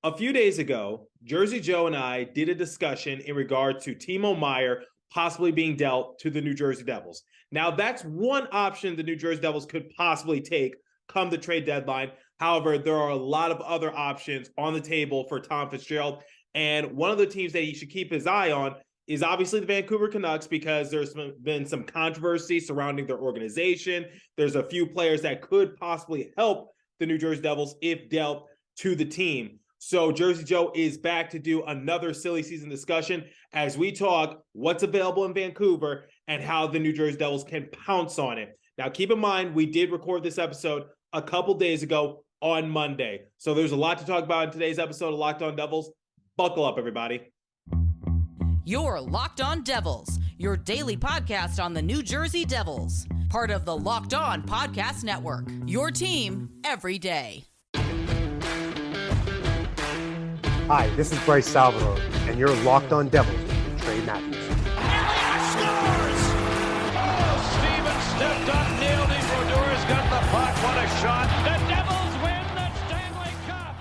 A few days ago, Jersey Joe and I did a discussion in regard to Timo Meier possibly being dealt to the New Jersey Devils. Now, that's one option the New Jersey Devils could possibly take come the trade deadline. However, there are a lot of other options on the table for Tom Fitzgerald. And one of the teams that he should keep his eye on is obviously the Vancouver Canucks, because there's been some controversy surrounding their organization. There's a few players that could possibly help the New Jersey Devils if dealt to the team. So Jersey Joe is back to do another silly season discussion as we talk what's available in Vancouver and how the New Jersey Devils can pounce on it. Now, keep in mind, we did record this episode a couple days ago on Monday. So there's a lot to talk about in today's episode of Locked On Devils. Buckle up, everybody. You're Locked On Devils, your daily podcast on the New Jersey Devils. Part of the Locked On Podcast Network, your team every day. Hi, this is Bryce Salvador, and you're Locked On Devils with Trey Matthews. Elliott scores! Oh, Stevens stepped up, nailed him. Brodor's got the puck. What a shot. The Devils win the Stanley Cup.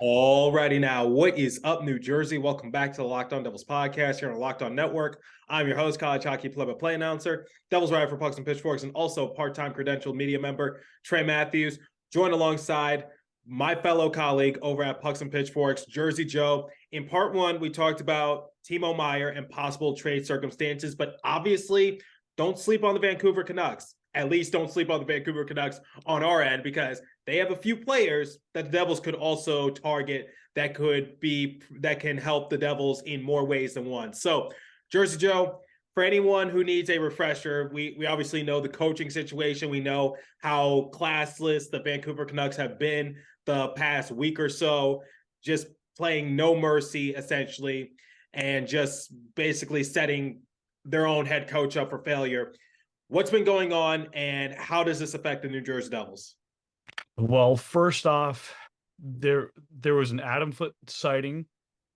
Alrighty now, what is up, New Jersey? Welcome back to the Locked On Devils podcast here on the Locked On Network. I'm your host, college hockey play-by-play announcer, Devils writer for Pucks and Pitchforks, and also part-time credentialed media member, Trey Matthews, joined alongside my fellow colleague over at Pucks and Pitchforks, Jersey Joe. In part one, we talked about Timo Meier and possible trade circumstances, but obviously don't sleep on the Vancouver Canucks. At least don't sleep on the Vancouver Canucks on our end, because they have a few players that the Devils could also target that can help the Devils in more ways than one. So, Jersey Joe, for anyone who needs a refresher, we obviously know the coaching situation. We know how classless the Vancouver Canucks have been the past week or so, just playing no mercy, essentially, and just basically setting their own head coach up for failure. What's been going on, and how does this affect the New Jersey Devils? Well, first off, there was an Adam Foote sighting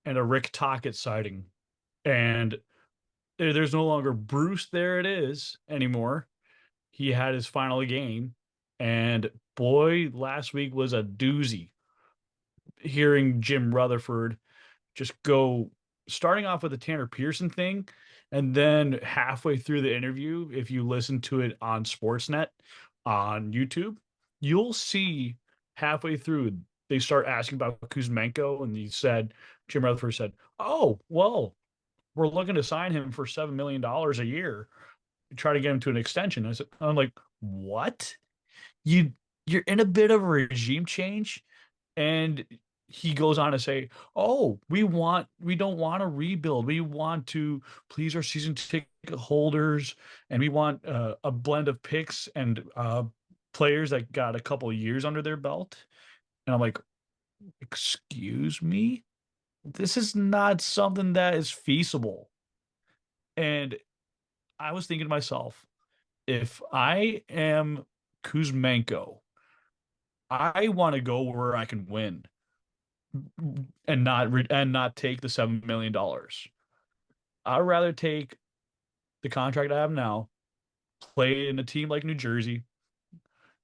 and a Rick Tocchet sighting, and there's no longer Bruce. There it is anymore. He had his final game, and boy, last week was a doozy. Hearing Jim Rutherford just go, starting off with the Tanner Pearson thing, and then halfway through the interview, if you listen to it on Sportsnet on YouTube, you'll see halfway through they start asking about Kuzmenko, and Jim Rutherford said, "Oh, well, we're looking to sign him for $7 million a year, try to get him to an extension." I'm like, what? You're in a bit of a regime change. And he goes on to say, "Oh, we don't want to rebuild. We want to please our season ticket holders, and we want a blend of picks and players that got a couple of years under their belt." And I'm like, excuse me? This is not something that is feasible. And I was thinking to myself, if I am Kuzmenko, I want to go where I can win and not take the $7 million. I'd rather take the contract I have now, play in a team like New Jersey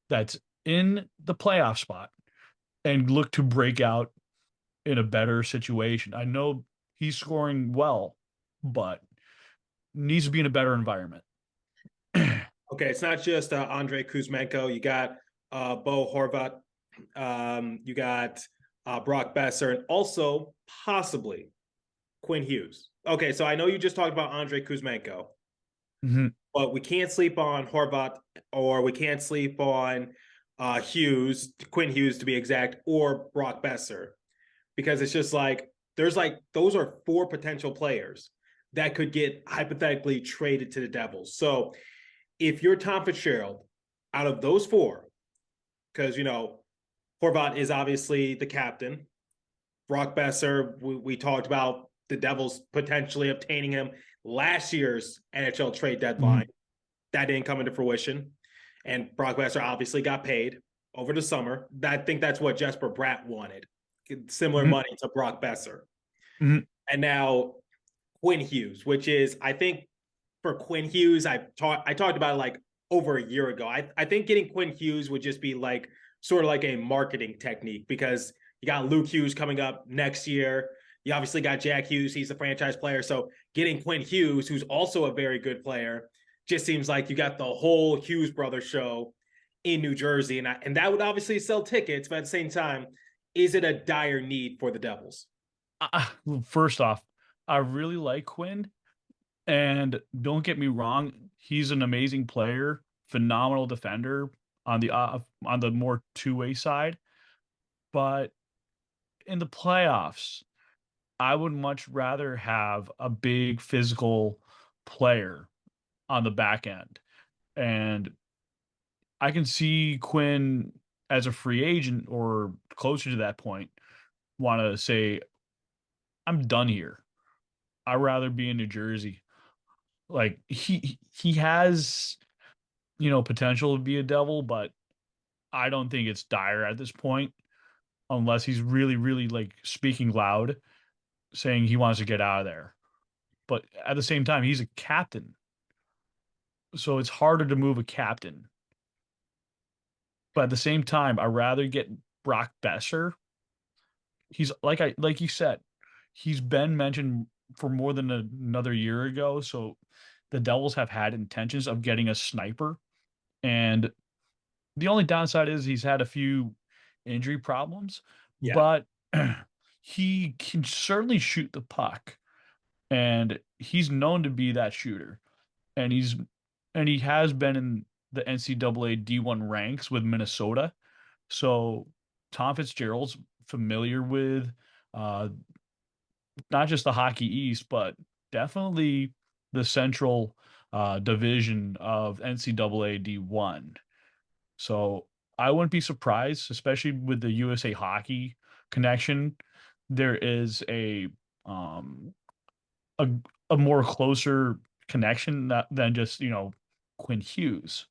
that's in the playoff spot, and look to break out in a better situation. I know he's scoring well, but needs to be in a better environment. Okay, it's not just Andrei Kuzmenko. You got Bo Horvat. You got Brock Besser, and also possibly Quinn Hughes. Okay, so I know you just talked about Andrei Kuzmenko, but we can't sleep on Horvat, or we can't sleep on Hughes, Quinn Hughes to be exact, or Brock Besser, because it's just like those are four potential players that could get hypothetically traded to the Devils. So if you're Tom Fitzgerald, out of those four, because Horvat is obviously the captain. Brock Besser, we talked about the Devils potentially obtaining him last year's NHL trade deadline. That didn't come into fruition. And Brock Besser obviously got paid over the summer. I think that's what Jesper Bratt wanted. Similar money to Brock Besser. And now Quinn Hughes, which is, I think for Quinn Hughes, I talked about it like over a year ago. I think getting Quinn Hughes would just be like sort of like a marketing technique, because You got Luke Hughes coming up next year. You obviously got Jack Hughes. He's a franchise player. So getting Quinn Hughes, who's also a very good player, just seems like you got the whole Hughes brothers show in New Jersey. And that would obviously sell tickets, but at the same time, is it a dire need for the Devils? First off, I really like Quinn, and don't get me wrong, he's an amazing player, phenomenal defender on the more two-way side. But in the playoffs, I would much rather have a big physical player on the back end. And I can see Quinn as a free agent or closer to that point want to say, I'm done here. I'd rather be in New Jersey. Like he has, potential to be a devil, but I don't think it's dire at this point unless he's really, really like speaking loud, saying he wants to get out of there. But at the same time, he's a captain. So it's harder to move a captain. But at the same time, I'd rather get Brock Besser. He's like you said, he's been mentioned for more than another year ago. So the Devils have had intentions of getting a sniper. And the only downside is he's had a few injury problems, Yeah. but he can certainly shoot the puck. And he's known to be that shooter. And he has been in the NCAA D1 ranks with Minnesota. So Tom Fitzgerald's familiar with uh, not just the Hockey East, but definitely the Central division of NCAA D1. So I wouldn't be surprised, especially with the USA Hockey connection. There is um, a a more closer connection than just Quinn Hughes.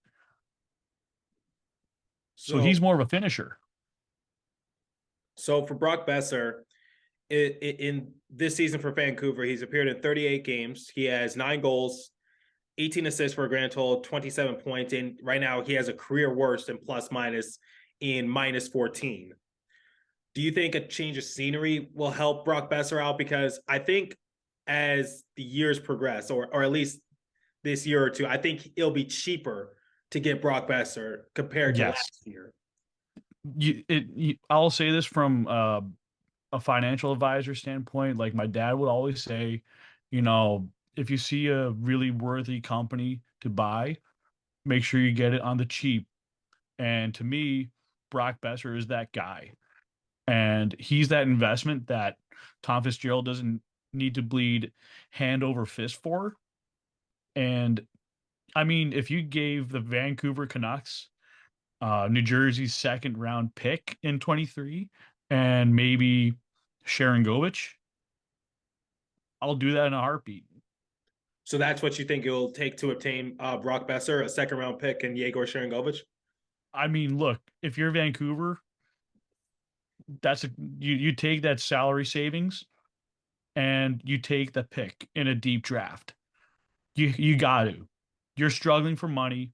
So So he's more of a finisher. So for Brock Besser, in this season for Vancouver, he's appeared in 38 games. He has 9 goals, 18 assists for a grand total, 27 points. And right now he has a career worst in plus minus in minus 14. Do you think a change of scenery will help Brock Besser out? Because I think as the years progress, or at least this year or two, I think it'll be cheaper to get Brock Besser compared to Yes. last year. I'll say this from a financial advisor standpoint. Like my dad would always say, if you see a really worthy company to buy, make sure you get it on the cheap. And to me, Brock Besser is that guy. And he's that investment that Tom Fitzgerald doesn't need to bleed hand over fist for. And I mean, if you gave the Vancouver Canucks New Jersey's second round pick in 23 and maybe Sharon Govich, I'll do that in a heartbeat. So that's what you think it'll take to obtain Brock Besser, a second round pick, and Yegor Sharangovich? I mean, look, if you're Vancouver, you take that salary savings and you take the pick in a deep draft. You got to. You're struggling for money.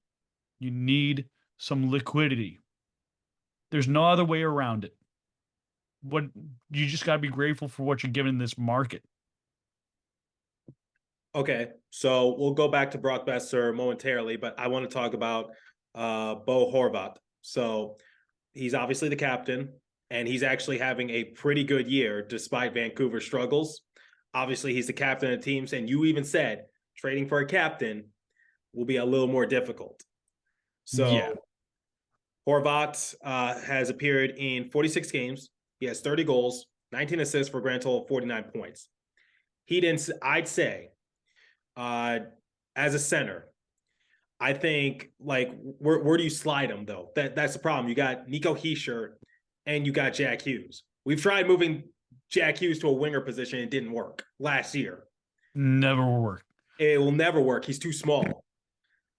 You need some liquidity. There's no other way around it. What you just got to be grateful for what you're given in this market. Okay, so we'll go back to Brock Besser momentarily, but I want to talk about Bo Horvat. So he's obviously the captain, and he's actually having a pretty good year despite Vancouver's struggles. Obviously, he's the captain of the teams, and you even said trading for a captain will be a little more difficult. So Yeah. Horvat has appeared in 46 games. He has 30 goals, 19 assists for a grand total of 49 points. I'd say, as a center, I think, like, where do you slide him, though? That's the problem. You got Nico Hischier and you got Jack Hughes. We've tried moving Jack Hughes to a winger position. It didn't work last year. Never will work. It will never work. He's too small.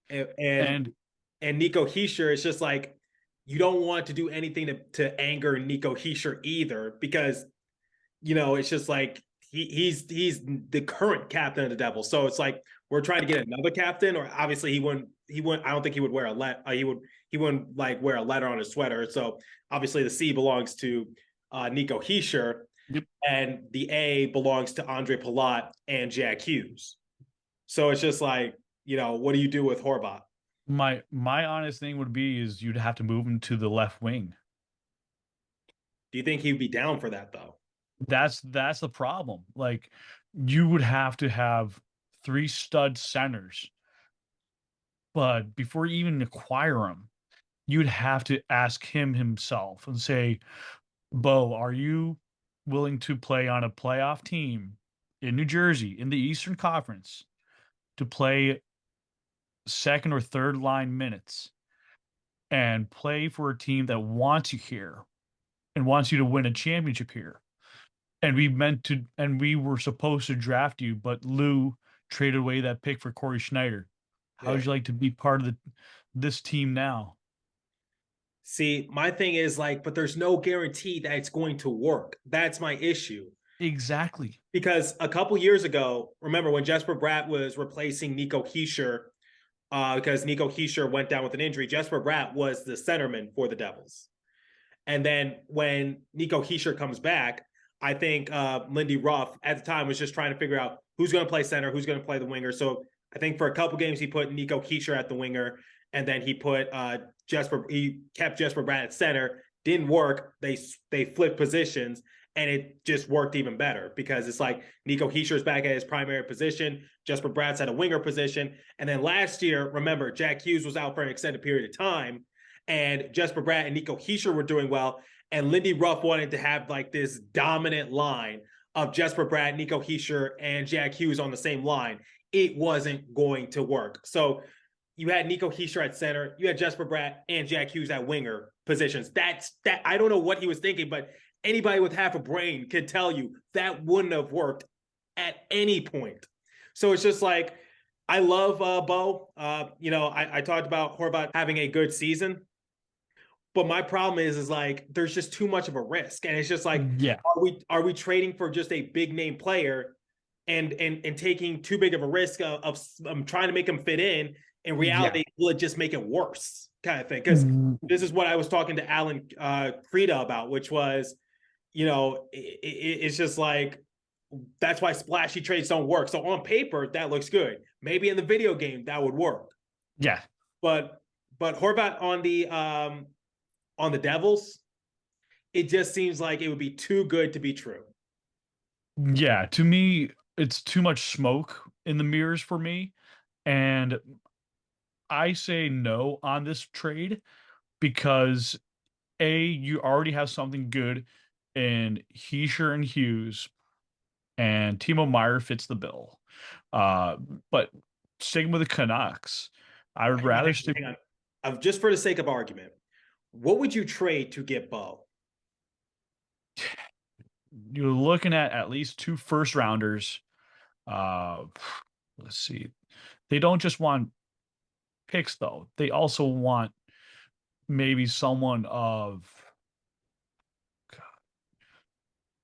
And Nico Hischier is just like, you don't want to do anything to anger Nico Hischier either, because, it's just like he's the current captain of the Devils. So it's like we're trying to get another captain, or obviously he wouldn't. I don't think he would wear he wouldn't like wear a letter on his sweater. So obviously the C belongs to Nico Hischier, Yep. and the A belongs to Andre Palat and Jack Hughes. So it's just like, what do you do with Horvat? My honest thing would be is you'd have to move him to the left wing. Do you think he'd be down for that though? That's the problem. Like you would have to have 3 stud centers. But before you even acquire him, you'd have to ask him himself and say, Bo, are you willing to play on a playoff team in New Jersey in the Eastern Conference to play second or third line minutes and play for a team that wants you here and wants you to win a championship here? And we were supposed to draft you, but Lou traded away that pick for Corey Schneider. How Yeah. would you like to be part of this team now? See, my thing is like, but there's no guarantee that it's going to work. That's my issue. Exactly. Because a couple years ago, remember when Jesper Bratt was replacing Nico Hischier, because Nico Hischier went down with an injury, Jesper Bratt was the centerman for the Devils. And then when Nico Hischier comes back, I think Lindy Ruff at the time was just trying to figure out who's going to play center, who's going to play the winger. So I think for a couple games he put Nico Hischier at the winger, and then he put he kept Jesper Bratt at center. Didn't work. They flipped positions, and it just worked even better because it's like Nico Hischier's back at his primary position, Jesper Bratt's at a winger position, and then last year, remember, Jack Hughes was out for an extended period of time, and Jesper Bratt and Nico Hischier were doing well, and Lindy Ruff wanted to have like this dominant line of Jesper Bratt, Nico Hischier, and Jack Hughes on the same line. It wasn't going to work. So you had Nico Hischier at center, you had Jesper Bratt and Jack Hughes at winger positions. That I don't know what he was thinking, but anybody with half a brain could tell you that wouldn't have worked at any point. So it's just like, I love Bo. I talked about Horvat having a good season, but my problem is like there's just too much of a risk, and it's just like, Yeah. are we trading for just a big name player and taking too big of a risk of trying to make him fit in? In reality, will it just make it worse, kind of thing? Because this is what I was talking to Alan Krita about, which was, it's just like, that's why splashy trades don't work. So on paper, that looks good. Maybe in the video game, that would work. Yeah. But Horvat on the Devils, it just seems like it would be too good to be true. Yeah. To me, it's too much smoke in the mirrors for me. And I say no on this trade because you already have something good in Hischier and Hughes, and Timo Meier fits the bill. But sticking with the Canucks, I would rather stick. Hang on. Just for the sake of argument, what would you trade to get Bo? You're looking at least 2 first rounders. Let's see. They don't just want picks though. They also want maybe someone of.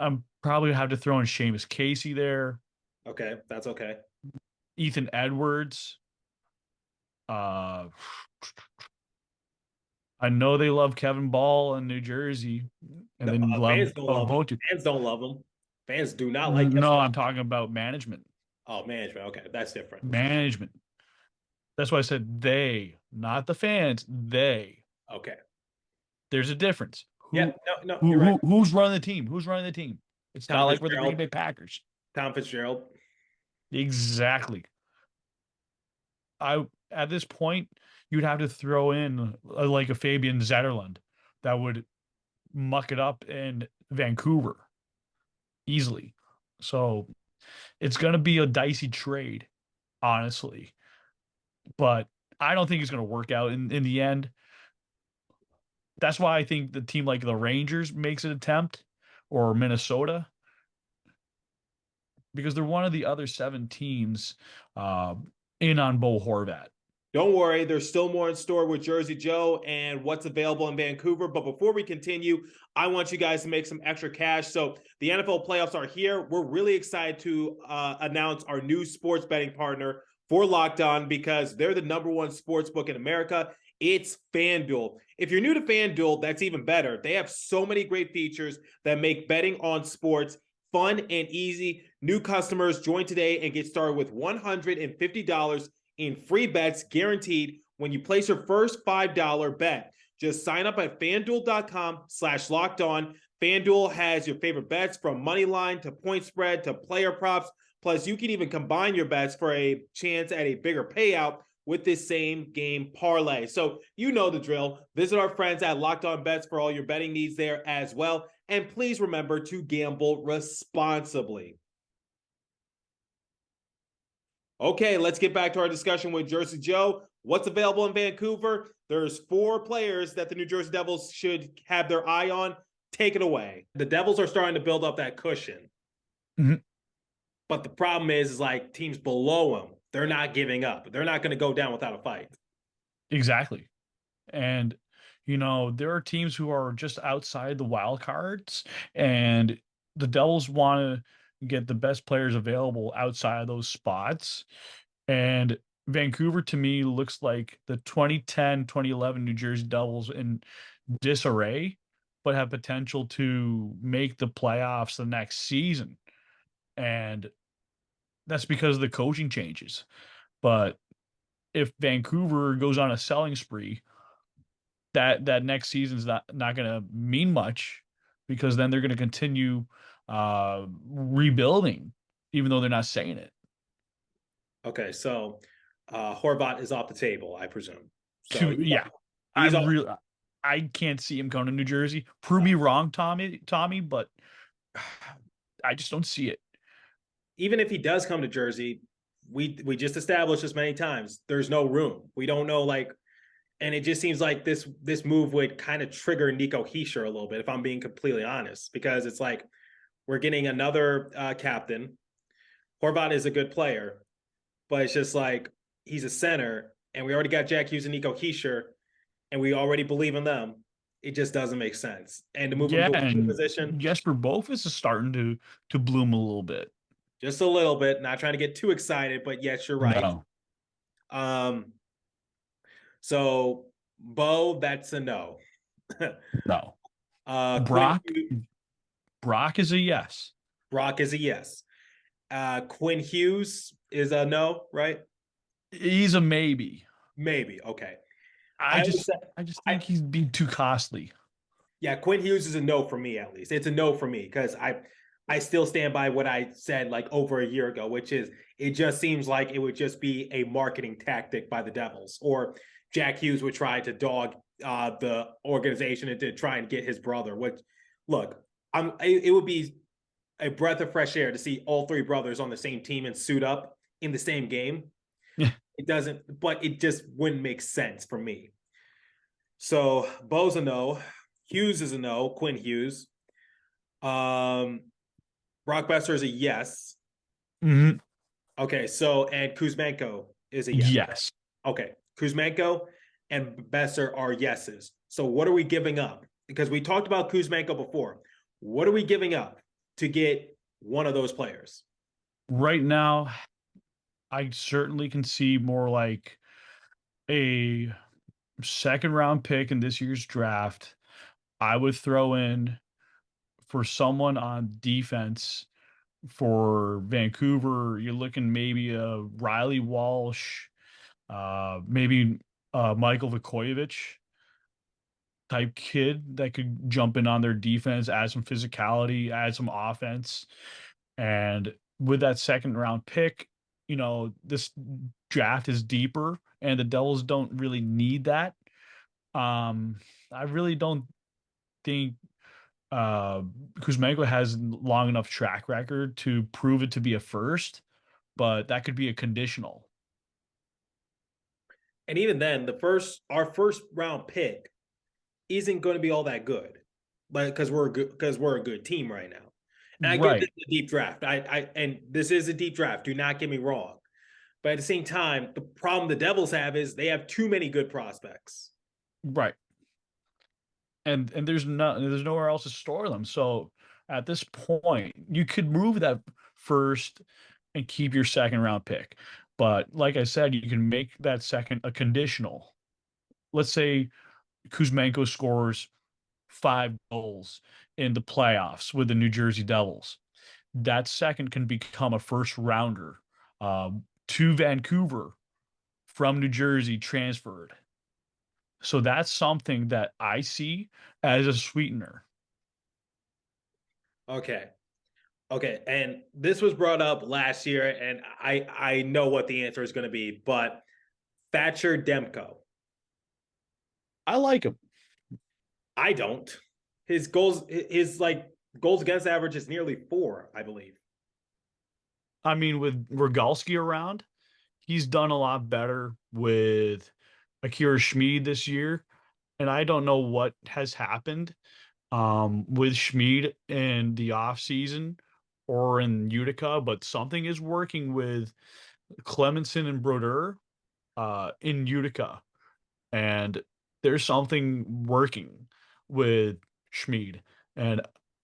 I'm probably have to throw in Seamus Casey there. Okay, that's okay. Ethan Edwards. I know they love Kevin Ball in New Jersey, and then fans don't love him. him. Fans don't love him. Fans do not like him. No, I'm talking about management. Oh, management. Okay, that's different. Management. That's why I said they, not the fans. They. Okay. There's a difference. No, you're right. Who's running the team? Who's running the team? It's Tom not like we're the Fitzgerald. Green Bay Packers. Tom Fitzgerald. Exactly. At this point, you'd have to throw in like a Fabian Zetterlund that would muck it up in Vancouver easily. So it's going to be a dicey trade, honestly. But I don't think it's going to work out in the end. That's why I think the team like the Rangers makes an attempt, or Minnesota, because they're one of the other 7 teams in on Bo Horvat. Don't worry, there's still more in store with Jersey Joe and what's available in Vancouver. But before we continue, I want you guys to make some extra cash. So the NFL playoffs are here. We're really excited to announce our new sports betting partner for Locked On, because they're the #1 sports book in America. It's FanDuel. If you're new to FanDuel, that's even better. They have so many great features that make betting on sports fun and easy. New customers join today and get started with $150 in free bets guaranteed when you place your first $5 bet. Just sign up at FanDuel.com/locked-on. FanDuel has your favorite bets from money line to point spread to player props. Plus, you can even combine your bets for a chance at a bigger payout with this same game parlay. So you know the drill. Visit our friends at Locked On Bets for all your betting needs there as well. And please remember to gamble responsibly. Okay, let's get back to our discussion with Jersey Joe. What's available in Vancouver? There's 4 players that the New Jersey Devils should have their eye on. Take it away. The Devils are starting to build up that cushion. Mm-hmm. But the problem is like teams below them, they're not giving up. They're not going to go down without a fight. Exactly. And, there are teams who are just outside the wild cards, and the Devils want to get the best players available outside of those spots. And Vancouver, to me, looks like the 2010-2011 New Jersey Devils in disarray, but have potential to make the playoffs the next season. And that's because of the coaching changes. But if Vancouver goes on a selling spree, that next season's not going to mean much, because then they're going to continue rebuilding, even though they're not saying it. Okay, so Horvat is off the table, I presume. So I can't see him going to New Jersey. Prove me wrong, Tommy, but I just don't see it. Even if he does come to Jersey, we just established this many times. There's no room. We don't know, and it just seems like this move would kind of trigger Nico Hischier a little bit, if I'm being completely honest, because it's like we're getting another captain. Horvat is a good player, but it's just like he's a center, and we already got Jack Hughes and Nico Hischier, and we already believe in them. It just doesn't make sense. And to move him to a position, Jesper Boefus is starting to bloom a little bit. Just a little bit. Not trying to get too excited, but yes, you're right. No. So Bo, that's a no. No. Brock is a yes. Brock is a yes. Quinn Hughes is a no, right? He's a maybe. Maybe. Okay. I just think he's being too costly. Yeah, Quinn Hughes is a no for me, at least. It's a no for me, because I still stand by what I said like over a year ago, which is it just seems like it would just be a marketing tactic by the Devils, or Jack Hughes would try to dog the organization into trying to get his brother. Which, look, it would be a breath of fresh air to see all 3 brothers on the same team and suit up in the same game. Yeah. It doesn't, but it just wouldn't make sense for me. So Bo's a no. Hughes is a no. Quinn Hughes. Brock Besser is a yes. Mm-hmm. Okay, so and Kuzmenko is a yes. Yes. Okay, Kuzmenko and Besser are yeses. So what are we giving up? Because we talked about Kuzmenko before. What are we giving up to get one of those players? Right now, I certainly can see more like a second round pick in this year's draft. I would throw in for someone on defense for Vancouver. You're looking maybe a Riley Walsh, maybe Michael Vukovic type kid that could jump in on their defense, add some physicality, add some offense. And with that second round pick, this draft is deeper and the Devils don't really need that. I really don't think Kuzmenko has long enough track record to prove it to be a first, but that could be a conditional. And even then, our first round pick isn't going to be all that good, but because we're a good team right now. And I get this is a deep draft. And this is a deep draft. Do not get me wrong. But at the same time, the problem the Devils have is they have too many good prospects. Right. And there's nowhere else to store them. So at this point, you could move that first and keep your second round pick. But like I said, you can make that second a conditional. let's say Kuzmenko scores 5 goals in the playoffs with the New Jersey Devils. That second can become a first rounder to Vancouver from New Jersey transferred. So that's something that I see as a sweetener. Okay. Okay. And this was brought up last year, and I know what the answer is going to be, but Thatcher Demko. I like him. I don't. His goals against average is nearly 4, I believe. I mean, with Rogalski around, he's done a lot better with Akira Schmid this year. And I don't know what has happened with Schmid in the offseason or in Utica, but something is working with Clemenson and Brodeur in Utica. And there's something working with Schmid. And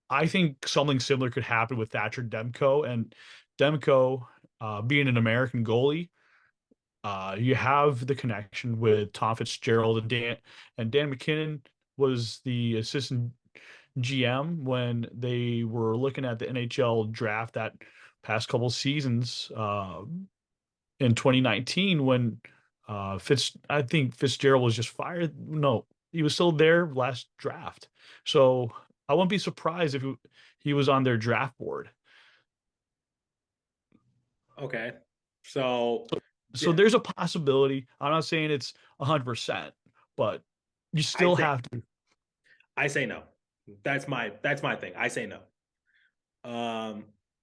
I think something similar could happen with Thatcher Demko. And Demko, being an American goalie, you have the connection with Tom Fitzgerald and Dan McKinnon was the assistant GM when they were looking at the NHL draft that past couple seasons in 2019 when I think Fitzgerald was just fired. No, he was still there last draft. So I wouldn't be surprised if he was on their draft board. Okay. So So there's a possibility. I'm not saying it's 100%, but you still have to. I say no. That's my thing. I say no.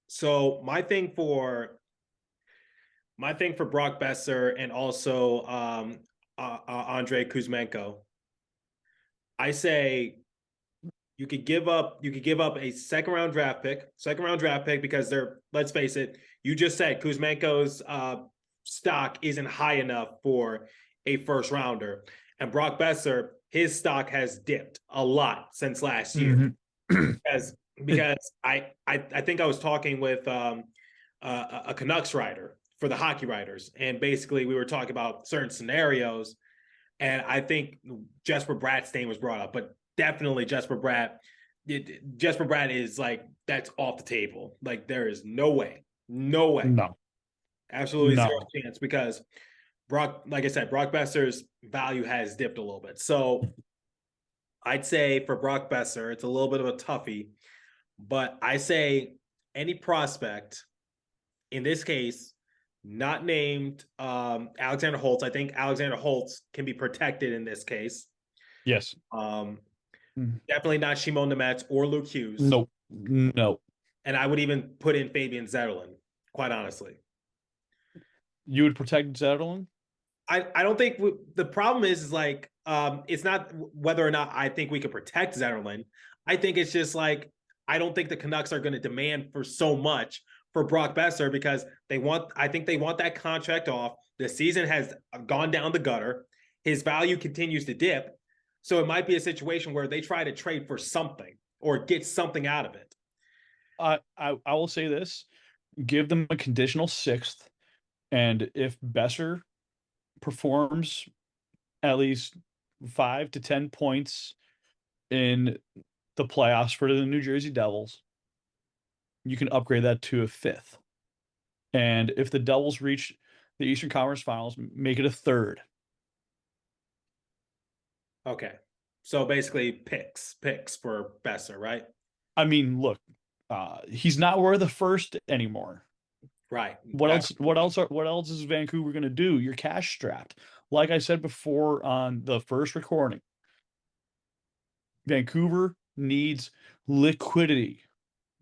So my thing for Brock Besser and also Andrei Kuzmenko, I say you could give up a second round draft pick because they're, let's face it, you just said Kuzmenko's stock isn't high enough for a first rounder, and Brock Besser, his stock has dipped a lot since last year. because I think I was talking with a Canucks writer for the hockey writers, and basically we were talking about certain scenarios, and I think Jesper Bratt's name was brought up, but definitely Jesper Bratt is like, that's off the table. Like, there is no way, No, absolutely no. zero chance, because Brock, like I said, Brock Besser's value has dipped a little bit. So I'd say for Brock Besser, it's a little bit of a toughie, but I say any prospect, in this case, not named Alexander Holtz. I think Alexander Holtz can be protected in this case. Yes. Definitely not Shimon Nemeth or Luke Hughes. No. And I would even put in Fabian Zetterlund, quite honestly. You would protect Zetterlund? I don't think the problem is like, it's not whether or not I think we could protect Zetterlund. I think it's just like, I don't think the Canucks are going to demand for so much for Brock Besser, because I think they want that contract off. The season has gone down the gutter. His value continues to dip. So it might be a situation where they try to trade for something or get something out of it. I will say this: give them a conditional 6th, and if Besser performs at least 5 to 10 points in the playoffs for the New Jersey Devils, you can upgrade that to a 5th. And if the Devils reach the Eastern Conference Finals, make it a 3rd. Okay. So basically picks for Besser, right? I mean, look, he's not worth a 1st anymore. Right. What else is Vancouver going to do? You're cash strapped. Like I said before on the first recording, Vancouver needs liquidity.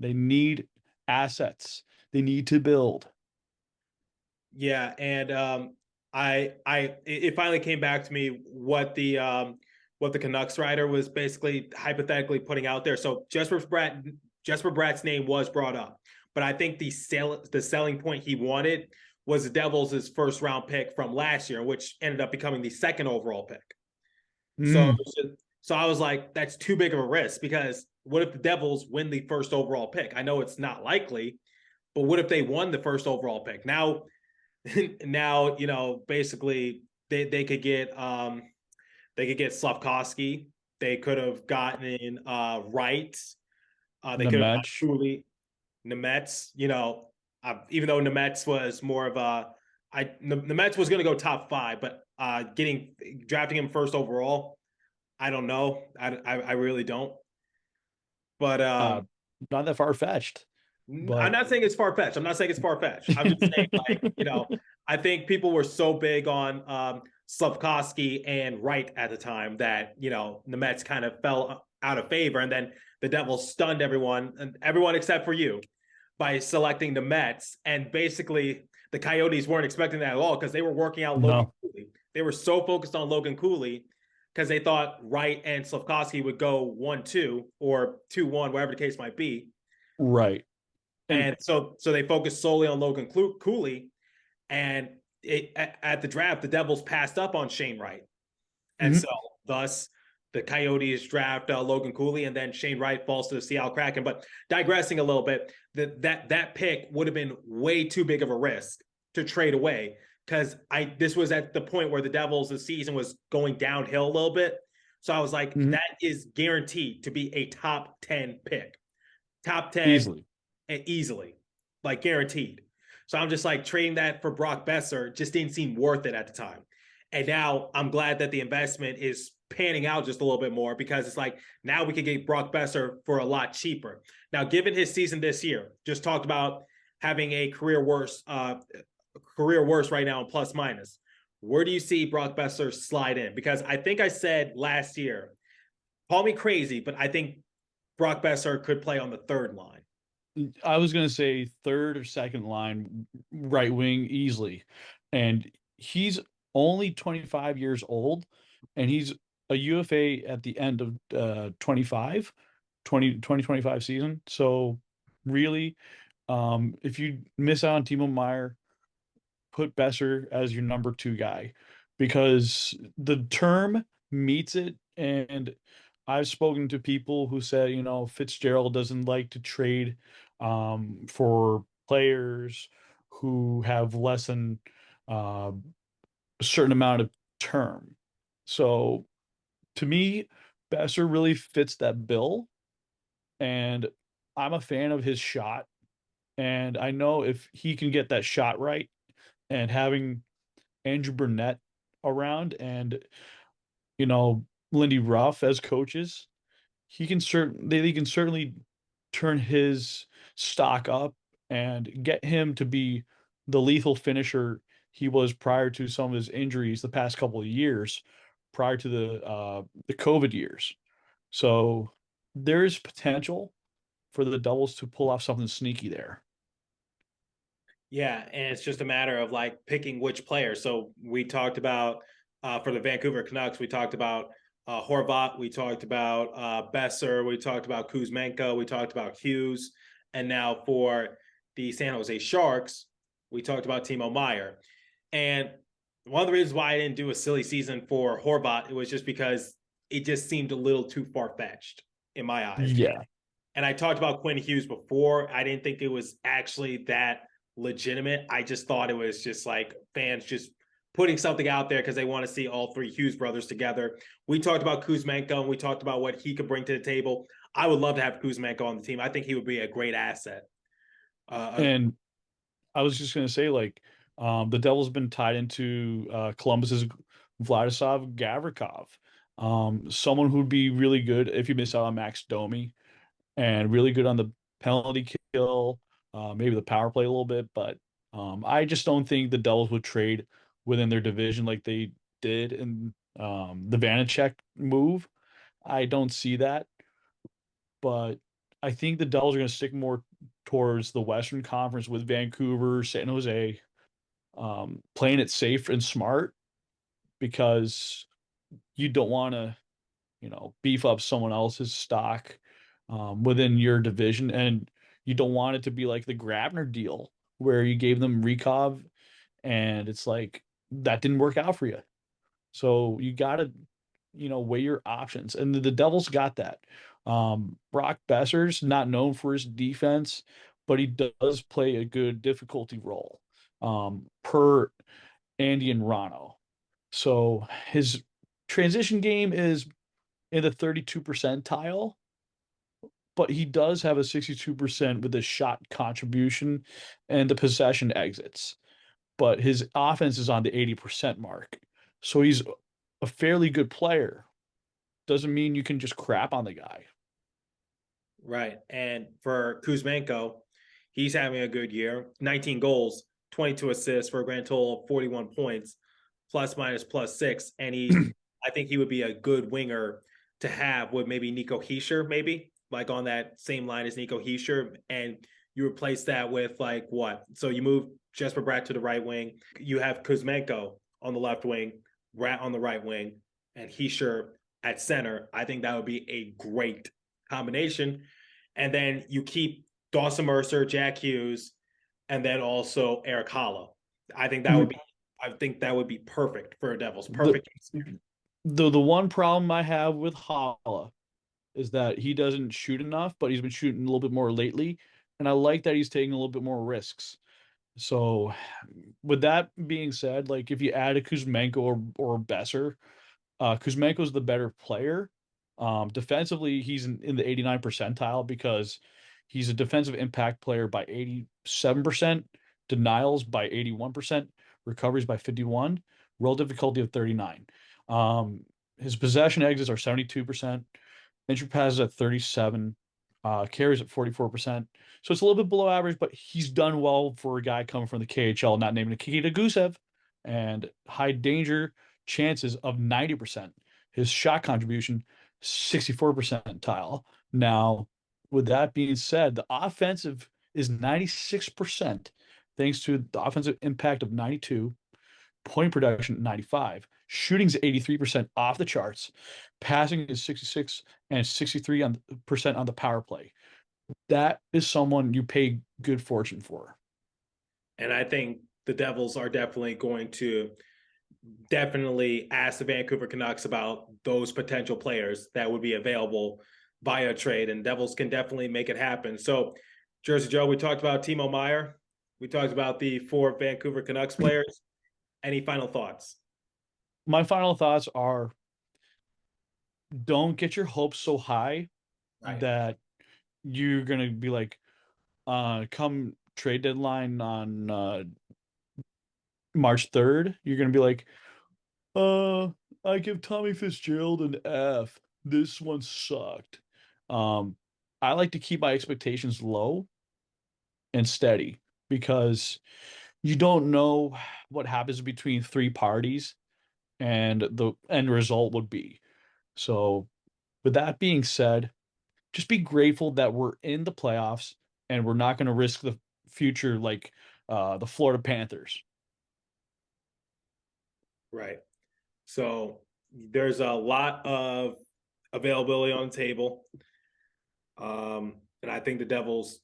They need assets. They need to build. Yeah, and it finally came back to me what the Canucks writer was basically hypothetically putting out there. So Jesper Bratt's name was brought up, but I think the selling point he wanted was the Devils' first round pick from last year, which ended up becoming the 2nd overall pick. So I was like, that's too big of a risk, because what if the Devils win the 1st overall pick? I know it's not likely, but what if they won the 1st overall pick? Now, basically they could get They could get Slavkovsky. They could have gotten Wright. They could have gotten Nemec. Cooley, Nemets. Even though Nemets was more of Nemets was going to go top 5, but drafting him first overall, I don't know. I really don't. But Not that far fetched, I'm but not saying it's far fetched. I'm not saying it's far fetched. I'm just saying, I think people were so big on Slavkovsky and Wright at the time that the Mets kind of fell out of favor, and then the Devils stunned everyone except for you by selecting the Mets, and basically the Coyotes weren't expecting that at all because they were working out Logan Cooley. They were so focused on Logan Cooley because they thought Wright and Slavkovsky would go 1-2 or 2-1, whatever the case might be. right. And so they focused solely on Logan Cooley, and at the draft, the Devils passed up on Shane Wright, and so thus the Coyotes draft Logan Cooley, and then Shane Wright falls to the Seattle Kraken. But digressing a little bit, that pick would have been way too big of a risk to trade away because this was at the point where the season was going downhill a little bit. So I was like, that is guaranteed to be a top 10 pick, top 10 easily, like guaranteed. So I'm just like, trading that for Brock Besser just didn't seem worth it at the time. And now I'm glad that the investment is panning out just a little bit more because it's like now we can get Brock Besser for a lot cheaper. Now, given his season this year, just talked about having a career worst right now in plus minus. Where do you see Brock Besser slide in? Because I think I said last year, call me crazy, but I think Brock Besser could play on the third line. I was going to say third or second line right wing easily. And he's only 25 years old, and he's a UFA at the end of 2025 season. So really, if you miss out on Timo Meier, put Besser as your number 2 guy because the term meets it. And I've spoken to people who said, Fitzgerald doesn't like to trade for players who have less than a certain amount of term. So to me, Besser really fits that bill. And I'm a fan of his shot. And I know if he can get that shot right, and having Andrew Burnett around and Lindy Ruff as coaches, they can certainly turn his stock up and get him to be the lethal finisher he was prior to some of his injuries the past couple of years, prior to the COVID years. So there's potential for the Devils to pull off something sneaky there. Yeah, and it's just a matter of like picking which player. So we talked about for the Vancouver Canucks, we talked about Horvat, we talked about Besser, we talked about Kuzmenko, we talked about Hughes, and now for the San Jose Sharks, we talked about Timo Meier. And one of the reasons why I didn't do a silly season for Horvat, it was just because it just seemed a little too far-fetched in my eyes. Yeah. And I talked about Quinn Hughes before. I didn't think it was actually that legitimate. I just thought it was just like fans just putting something out there because they want to see all 3 Hughes brothers together. We talked about Kuzmenko and we talked about what he could bring to the table. I would love to have Kuzmenko on the team. I think he would be a great asset. And I was just going to say, the Devils been tied into Columbus's Vladislav Gavrikov, someone who'd be really good if you miss out on Max Domi, and really good on the penalty kill, maybe the power play a little bit. But I just don't think the Devils would trade within their division like they did in the Vanacek move. I don't see that. But I think the Devils are going to stick more towards the Western Conference with Vancouver, San Jose, playing it safe and smart because you don't want to, beef up someone else's stock within your division. And you don't want it to be like the Grabner deal where you gave them Rykov and it's like that didn't work out for you. So you got to, weigh your options. And the Devils got that. Brock Besser's not known for his defense, but he does play a good difficulty role per Andy and Rano. So his transition game is in the 32 percentile, but he does have a 62% with the shot contribution and the possession exits. But his offense is on the 80% mark. So he's a fairly good player. Doesn't mean you can just crap on the guy. Right. And for Kuzmenko, he's having a good year. 19 goals, 22 assists for a grand total of 41 points, plus minus plus six. And I think he would be a good winger to have with maybe Nico Hischier, maybe like on that same line as Nico Hischier. And you replace that with like what? So you move Jesper Bratt to the right wing. You have Kuzmenko on the left wing, Bratt on the right wing, and Hischier at center. I think that would be a great combination. And then you keep Dawson Mercer, Jack Hughes, and then also Eric Holla. I think that would be perfect for a Devils. Perfect. The one problem I have with Holla is that he doesn't shoot enough, but he's been shooting a little bit more lately. And I like that he's taking a little bit more risks. So with that being said, like if you add a Kuzmenko or Besser, Kuzmenko's the better player. Defensively, he's in the 89 percentile because he's a defensive impact player by 87%, denials by 81%, recoveries by 51, roll difficulty of 39. His possession exits are 72%, entry passes at 37, carries at 44%. So it's a little bit below average, but he's done well for a guy coming from the KHL, not named Nikita Gusev, and high danger chances of 90%. His shot contribution, 64 percentile. Now, with that being said, the offensive is 96%, thanks to the offensive impact of 92, point production 95, shooting's 83% off the charts, passing is 66 and 63% on the power play. That is someone you pay good fortune for. And I think the Devils are definitely going to ask the Vancouver Canucks about those potential players that would be available via trade, and Devils can definitely make it happen. So, Jersey Joe, we talked about Timo Meier. We talked about the 4 Vancouver Canucks players. Any final thoughts? My final thoughts are don't get your hopes so high that you're going to be like, come trade deadline on March 3rd, you're going to be like, I give Tommy Fitzgerald an F. This one sucked. I like to keep my expectations low and steady because you don't know what happens between 3 parties and the end result would be. So, with that being said, just be grateful that we're in the playoffs and we're not going to risk the future like the Florida Panthers. Right. So there's a lot of availability on the table. And I think the Devils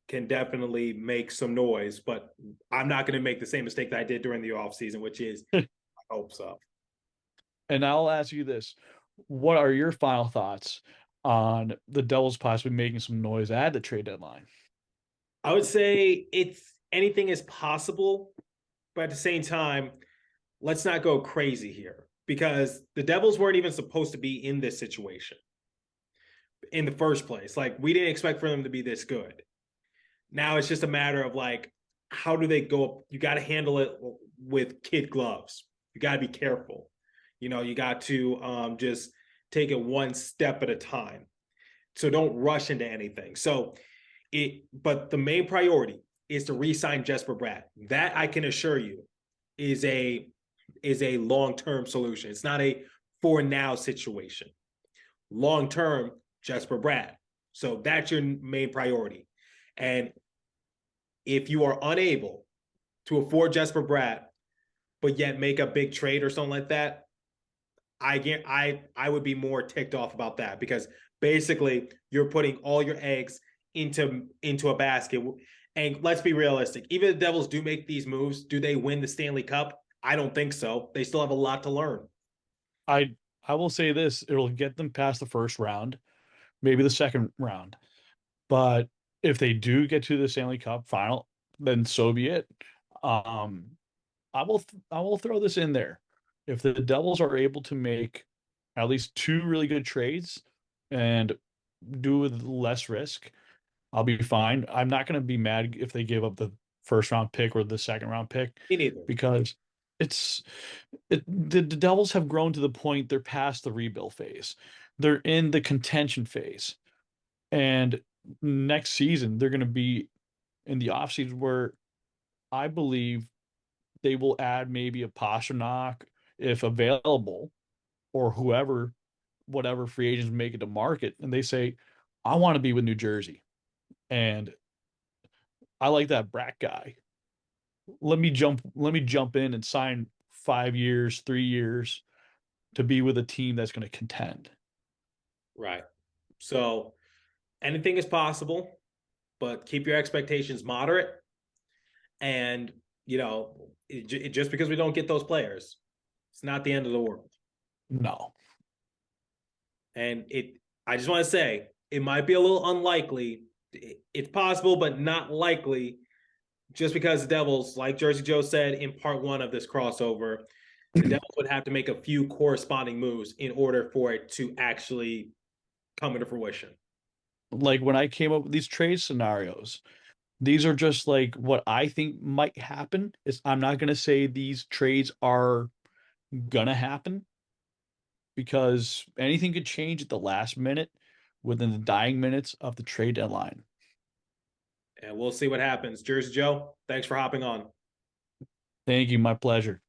can definitely make some noise, but I'm not going to make the same mistake that I did during the offseason, which is I hope so. And I'll ask you this. What are your final thoughts on the Devils possibly making some noise at the trade deadline? I would say anything is possible, but at the same time, let's not go crazy here because the Devils weren't even supposed to be in this situation in the first place. Like, we didn't expect for them to be this good. Now it's just a matter of like, how do they go? You got to handle it with kid gloves. You got to be careful. You got to just take it one step at a time. So don't rush into anything. But the main priority is to re-sign Jesper Bratt. That I can assure you is a long-term solution. It's not a for now situation. Long-term, Jesper Bratt. So that's your main priority. And if you are unable to afford Jesper Bratt, but yet make a big trade or something like that, I would be more ticked off about that because basically you're putting all your eggs into a basket. And let's be realistic. Even the Devils do make these moves. Do they win the Stanley Cup? I don't think so. They still have a lot to learn. I will say this, it'll get them past the first round, maybe the second round. But if they do get to the Stanley Cup final, then so be it. I will throw this in there. If the Devils are able to make at least 2 really good trades and do with less risk, I'll be fine. I'm not going to be mad if they give up the first round pick or the second round pick, Me neither. because the Devils have grown to the point they're past the rebuild phase. They're in the contention phase. And next season they're going to be in the offseason where I believe they will add maybe a Pastrnak if available, or whoever, whatever free agents make it to market, and they say, I want to be with New Jersey. And I like that Brack guy. Let me jump in and sign 5 years, 3 years to be with a team that's going to contend. Right. So anything is possible, but keep your expectations moderate. And, just because we don't get those players, it's not the end of the world. No. And I just want to say, it might be a little unlikely. It's possible, but not likely, just because the Devils, like Jersey Joe said in part 1 of this crossover, the Devils would have to make a few corresponding moves in order for it to actually come into fruition. Like when I came up with these trade scenarios, these are just like what I think might happen. I'm not going to say these trades are going to happen, because anything could change at the last minute within the dying minutes of the trade deadline. And we'll see what happens. Jersey Joe, thanks for hopping on. Thank you. My pleasure.